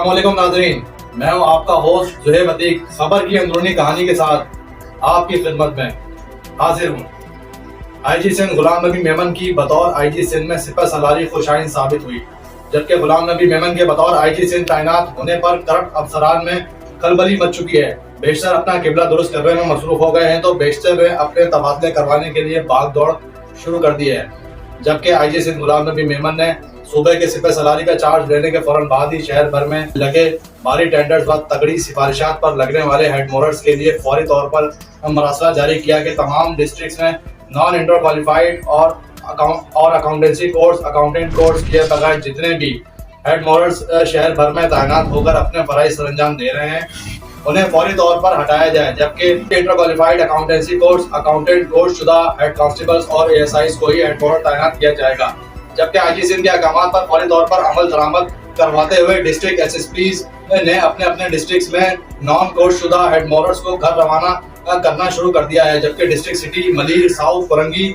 अस्सलाम वालेकुम नाज़रीन, मैं हूं आपका होस्ट ज़ुहैब अतीक। खबर की अंदरूनी कहानी के साथ आपकी खिदमत में हाजिर हूं। आईजी सिंध गुलाम नबी मेमन की बतौर आईजी सिंध में सिपह सलारी खुशाइन साबित हुई, जबकि गुलाम नबी मेमन के बतौर आईजी सिंध तैनात होने पर करप्ट अफसरान में खलबली मच चुकी है। बेशतर अपना किबला दुरुस्त करने में मसरूफ हो गए हैं तो बेशतर ने अपने तबादले करवाने के लिए भाग दौड़ शुरू कर दी है। जबकि आईजी सिंध गुलाम नबी मेमन ने सूबे के सिपह सलारी का चार्ज लेने के फौरन बाद ही शहर भर में लगे भारी टेंडर्स व तगड़ी सिफारिशात पर लगने वाले हेड मोरर्स के लिए फौरी तौर पर मरासला जारी किया कि तमाम डिस्ट्रिक्ट्स में नॉन इंटर क्वालिफाइड और अकाउंटेंसी कोर्स अकाउंटेंट कोर्स किए बगैर जितने भी हेड मोरर्स शहर भर में तैनात होकर अपने फराइज सरंजाम दे रहे हैं उन्हें फौरी तौर पर हटाया जाए। जबकि inter qualified accountancy course accountant course शुदा हेड कांस्टेबल्स और एएसआईज को ही हेड मोरर तैनात किया जाएगा। जबकि आईजी सिंध के अहकामात पर फौरी तौर पर अमल दरामद करवाते हुए डिस्ट्रिक्ट एसएसपीज ने अपने अपने डिस्ट्रिक्ट्स में नॉन कोर्स शुदा हेड मोरर्स को घर रवाना करना शुरू कर दिया है। जबकि डिस्ट्रिक्ट सिटी, मलीर, साउथ, फरंगी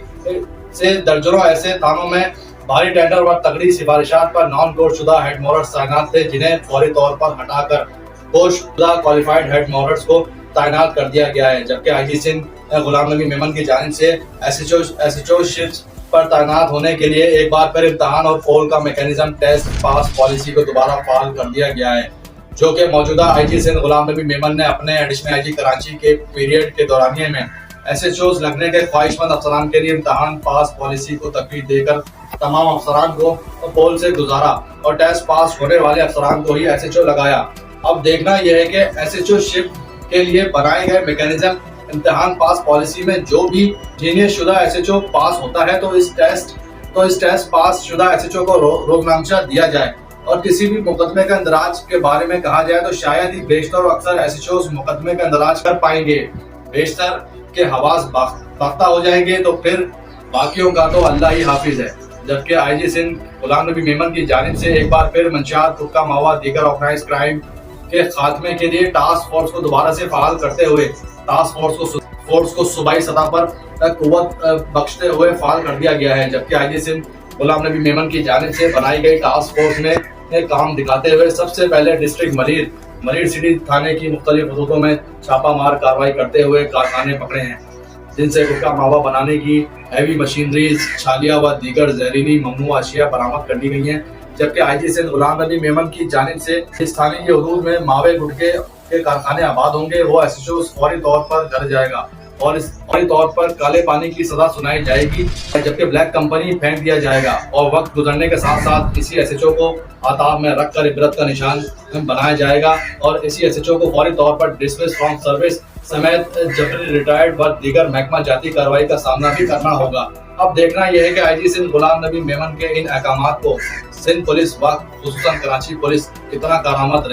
से दर्जनों ऐसे थानों में भारी टेंडर व तगड़ी सिफारिशात पर नॉन कोर्स शुदा हेड मोरर्स तैनात थे, जिन्हें फौरी तौर पर हटाकर कोर्स शुदा क्वालिफाइड हेड मोरर्स को तैनात कर दिया गया है। जबकि आईजी सिंध गुलाम नबी मेमन की जानिब से एसएचओ शिफ्ट पर तैनात होने के लिए एक बार फिर इम्तहान और पोल का मैकेनिज्म टेस्ट पास पॉलिसी को दोबारा फाल कर दिया गया है, जो कि मौजूदा आईजी सिंध गुलाम नबी मेमन ने अपने एडिशनल आईजी कराची के पीरियड के दौरानिए में एसएचओज लगने के ख्वाहिशमंद अफसरान के लिए इम्तहान पास पॉलिसी को तकवीद देकर तमाम अफसरान को पोल से गुजारा और टेस्ट पास होने वाले अफसरान को ही एसएचओ लगाया। अब देखना यह है कि एसएचओ शिफ्ट के लिए बनाए गए मैकेनिज्म इम्तिहान पास पॉलिसी में जो भी जीनियस शुदा एसएचओ पास होता है तो इस टेस्ट पास शुदा एसएचओ को रोजनामचा दिया जाए। और किसी भी मुकदमे का इंदराज के बारे में कहा जाए तो शायद ही बेशतर और अक्सर एसएचओ मुकदमे का इंदराज कर पाएंगे। बेशतर के हवास बाख्ता हो जाएंगे तो फिर बाकियों का तो अल्लाह ही हाफिज है। जबकि आईजी सिंध गुलाम नबी मेमन की जानिब से एक बार फिर मंशियात, हुक्का मावा, दीगर ऑर्गेनाइज्ड क्राइम के खात्मे के लिए टास्क फोर्स को दोबारा से फाल करते हुए टास्क फोर्स को सूबाई सतह पर कुव्वत बख्शते हुए फाल कर दिया गया है। जबकि आईजी सिंध गुलाम नबी मेमन की जानिब से बनाई गई टास्क फोर्स ने काम दिखाते हुए सबसे पहले डिस्ट्रिक्ट मलीर सिटी थाने की मुख्तलिफ हदूदों में छापामार कार्रवाई करते हुए कारखाने पकड़े हैं, जिनसे हुक्का मावा बनाने की हैवी मशीनरीज, छालिया व दीगर जहरीली ममनू अशिया बरामद कर दी गई हैं। जबकि आईजी सिंध गुलाम नबी मेमन की जानिब से इस थाने के हदूद में मावे गुटके के कारखाने आबाद होंगे, वो एसएचओ फौरी तौर पर घर जाएगा और इस फौरी तौर पर काले पानी की सजा सुनाई जाएगी, जबकि ब्लैक कंपनी फेंक दिया जाएगा और वक्त गुजरने के साथ साथ इसी एसएचओ को आताब में रखकर इबरत का निशान बनाया जाएगा और इसी एसएचओ को फौरी तौर पर डिसमिस फ्रॉम सर्विस समेत जबरी रिटायर्ड व दीगर महकमा जाती कार्रवाई का सामना भी करना होगा। अब देखना यह है कि आईजी सिंध गुलाम नबी मेमन के इन अहकामात को सिंध पुलिस व खुसूसन कराची पुलिस कितना कारामद रहे।